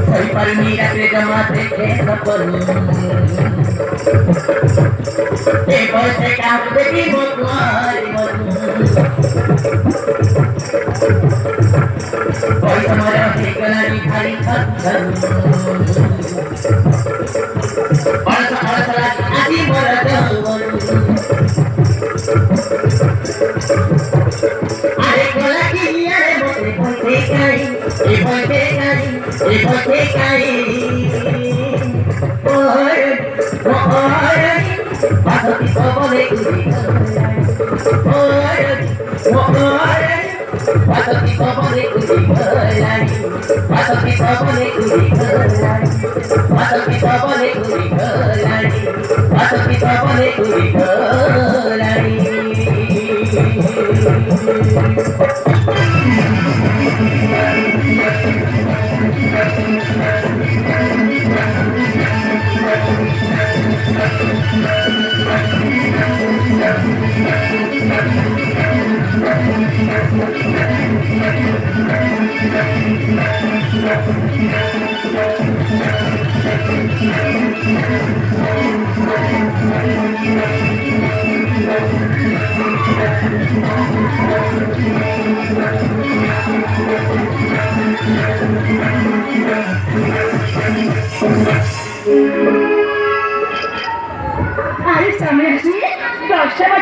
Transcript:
Soy palmira que llamaste que no por mí. Te por secar de ti motuar y hoy somos los que la hija y cantan. Ahora la así por todo. Are con la guía de mote por te caí, y por te caí, y por te caí. Paso tipo de cuidado. Paso tipo de cuidado. Paso tipo de cuidado. Paso tipo de cuidado. Paso tipo de cuidado. अरे समय दर्शक